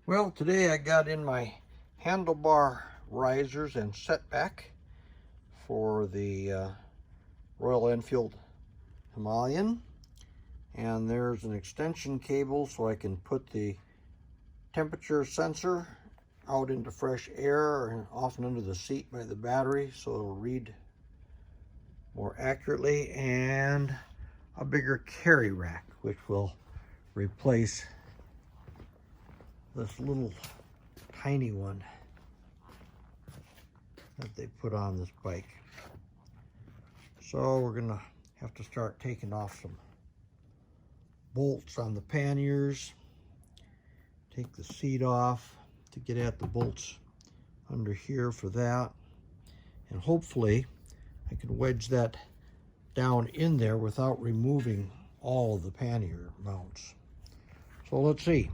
Well, today I got in my handlebar risers and setback for the Royal Enfield Himalayan, and there's an extension cable so I can put the temperature sensor out into fresh air and often under the seat by the battery so it'll read more accurately, and a bigger carry rack which will replace this little tiny one that they put on this bike. So we're gonna have to start taking off some bolts on the panniers, take the seat off to get at the bolts under here for that, and hopefully I can wedge that down in there without removing all of the pannier mounts. So let's see.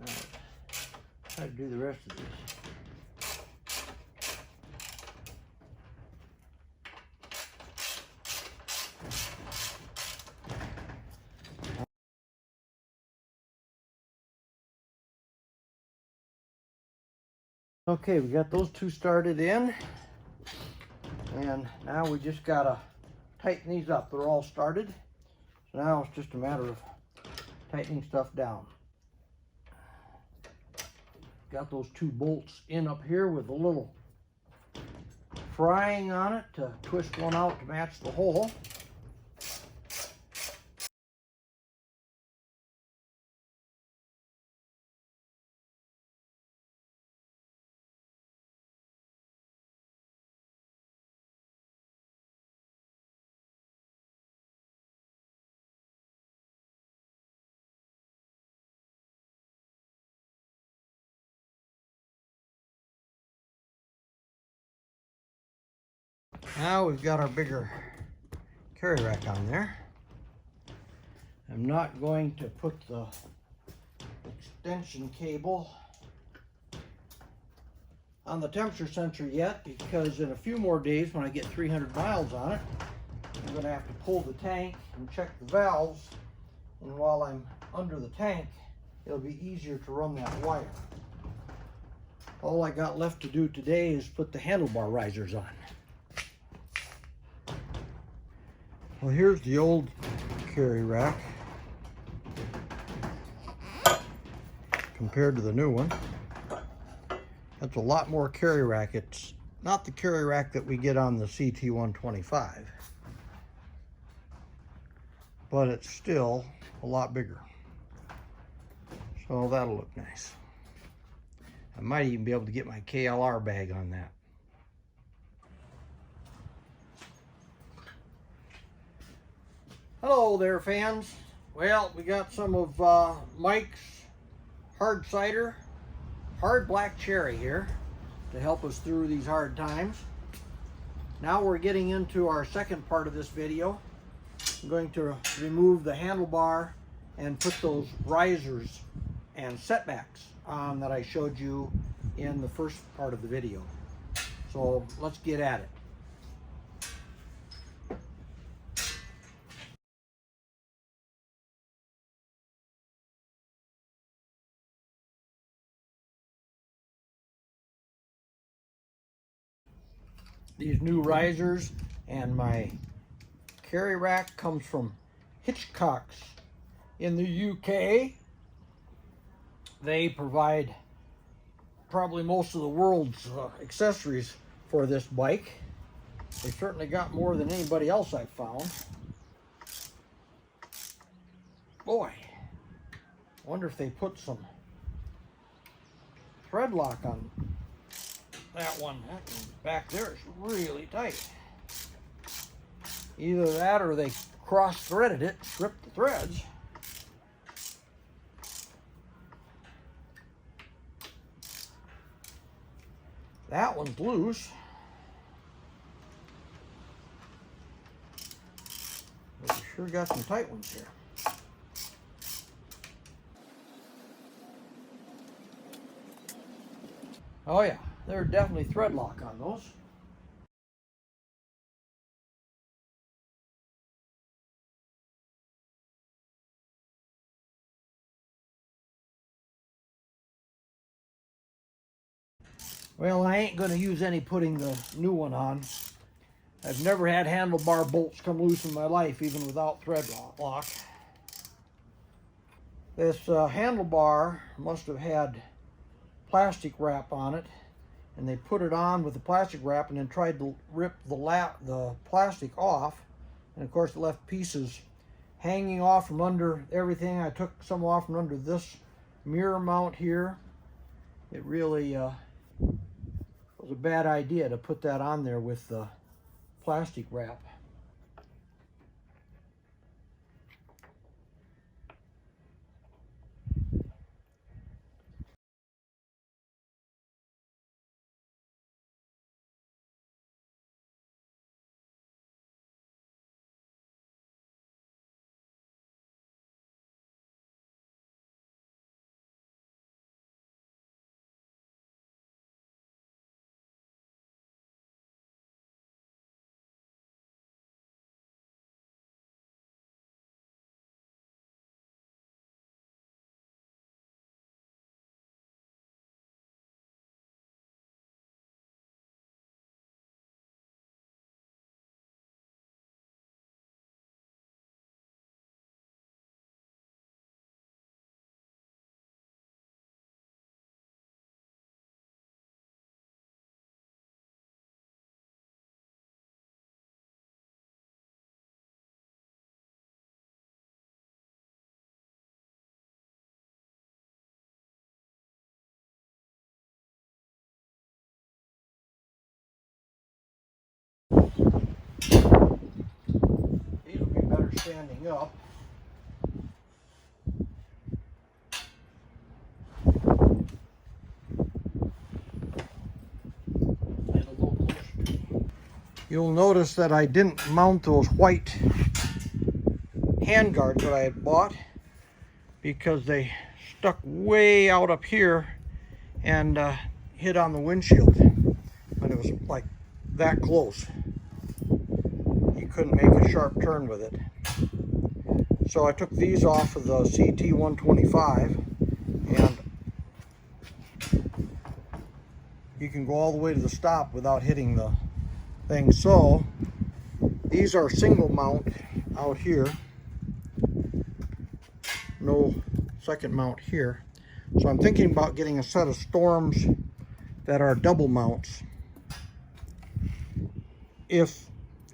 Now, try to do the rest of this. Okay, we got those two started in, and now we just gotta tighten these up. They're all started, so now it's just a matter of tightening stuff down. Got those two bolts in up here with a little frying on it to twist one out to match the hole. Now we've got our bigger carry rack on there. I'm not going to put the extension cable on the temperature sensor yet, because in a few more days when I get 300 miles on it, I'm going to have to pull the tank and check the valves, and while I'm under the tank it'll be easier to run that wire. All I got left to do today is put the handlebar risers on. Well, here's the old carry rack compared to the new one. That's a lot more carry rack. It's not the carry rack that we get on the CT125, but it's still a lot bigger. So that'll look nice. I might even be able to get my KLR bag on that. Hello there, fans. Well, we got some of Mike's hard cider, hard black cherry here to help us through these hard times. Now we're getting into our second part of this video. I'm going to remove the handlebar and put those risers and setbacks on that I showed you in the first part of the video. So let's get at it. These new risers and my carry rack comes from Hitchcock's in the UK. They provide probably most of the world's accessories for this bike. They certainly got more than anybody else I've found. Boy, I wonder if they put some thread lock on that one. That one back there is really tight. Either that or they cross-threaded it, stripped the threads. That one's loose. But we sure got some tight ones here. Oh yeah, there's definitely thread lock on those. Well, I ain't going to use any putting the new one on. I've never had handlebar bolts come loose in my life, even without thread lock. This handlebar must have had plastic wrap on it, and they put it on with the plastic wrap and then tried to rip the plastic off, and of course it left pieces hanging off from under everything. I took some off from under this mirror mount here. It really was a bad idea to put that on there with the plastic wrap. These will be better standing up. You'll notice that I didn't mount those white hand guards that I had bought because they stuck way out up here and hit on the windshield when it was like that close. You couldn't make a sharp turn with it. So I took these off of the CT125, and you can go all the way to the stop without hitting the thing. So these are single mount out here, no second mount here. So I'm thinking about getting a set of Storms that are double mounts, if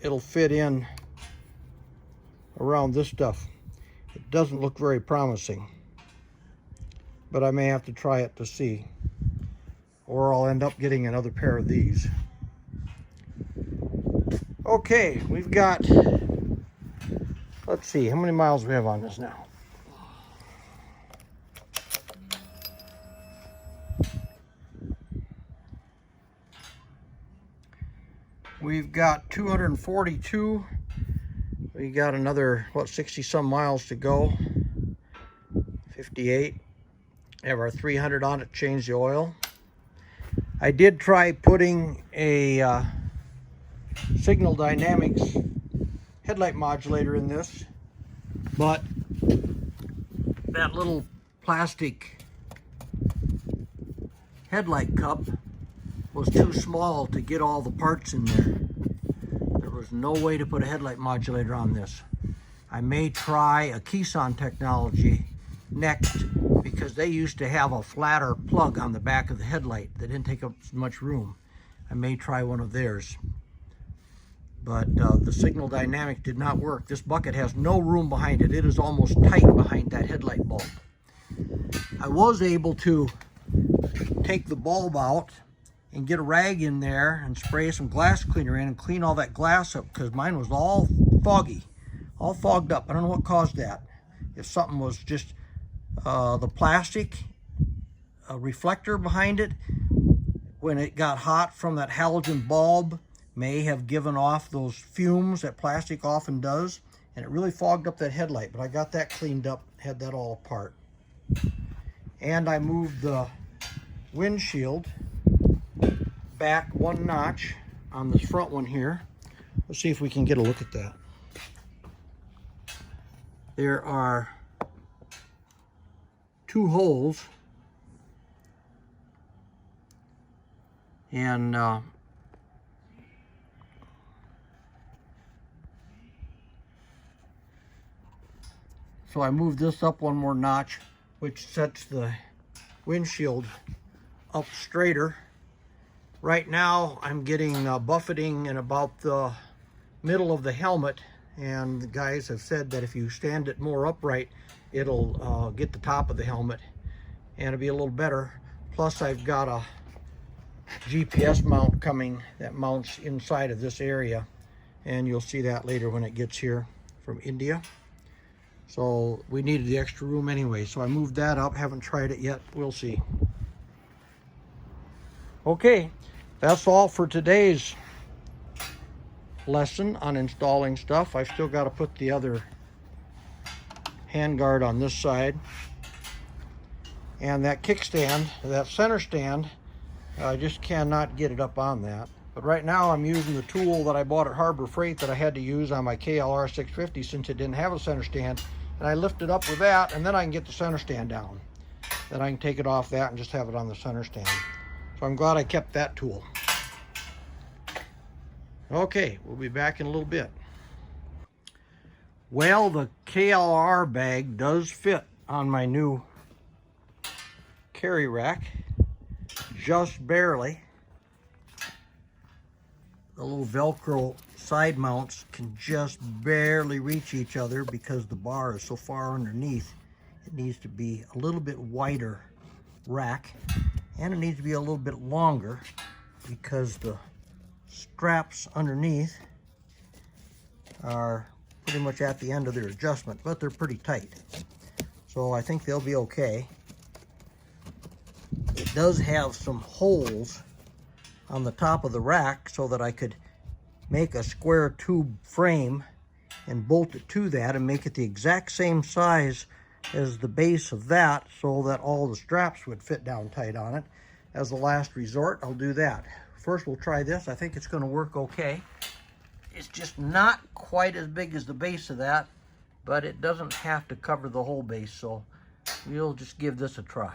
it'll fit in around this stuff. It doesn't look very promising, but I may have to try it to see, or I'll end up getting another pair of these. Okay, we've got, let's see, how many miles we have on this now? We've got 242 We got another, what, 60 some miles to go. 58. Have our 300 on it, change the oil. I did try putting a Signal Dynamics headlight modulator in this, but that little plastic headlight cup was too small to get all the parts in there. There was no way to put a headlight modulator on this. I may try a Keeson technology next, because they used to have a flatter plug on the back of the headlight that didn't take up as much room. I may try one of theirs. But the Signal Dynamic did not work. This bucket has no room behind it. It is almost tight behind that headlight bulb. I was able to take the bulb out and get a rag in there and spray some glass cleaner in and clean all that glass up, because mine was all foggy, all fogged up. I don't know what caused that. If something was just the plastic reflector behind it, when it got hot from that halogen bulb, may have given off those fumes that plastic often does, and it really fogged up that headlight. But I got that cleaned up, had that all apart. And I moved the windshield back one notch on this front one here. Let's see if we can get a look at that. There are 2 holes, and so I moved this up one more notch, which sets the windshield up straighter. Right now I'm getting buffeting in about the middle of the helmet, and the guys have said that if you stand it more upright, it'll get the top of the helmet and it'll be a little better. Plus I've got a GPS mount coming that mounts inside of this area, and you'll see that later when it gets here from India. So we needed the extra room anyway, so I moved that up. Haven't tried it yet, we'll see. Okay, that's all for today's lesson on installing stuff. I've still got to put the other handguard on this side, and that kickstand, that center stand, I just cannot get it up on that. But right now I'm using the tool that I bought at Harbor Freight that I had to use on my KLR 650 since it didn't have a center stand, and I lift it up with that, and then I can get the center stand down. Then I can take it off that and just have it on the center stand. So I'm glad I kept that tool. Okay, we'll be back in a little bit. Well, the KLR bag does fit on my new carry rack, just barely. The little Velcro side mounts can just barely reach each other because the bar is so far underneath. It needs to be a little bit wider rack, and it needs to be a little bit longer because the straps underneath are pretty much at the end of their adjustment, but they're pretty tight. So I think they'll be okay. It does have some holes on the top of the rack so that I could make a square tube frame and bolt it to that and make it the exact same size as the base of that, so that all the straps would fit down tight on it. As a last resort, I'll do that. First we'll try this. I think it's going to work okay. It's just not quite as big as the base of that, but it doesn't have to cover the whole base, so we'll just give this a try.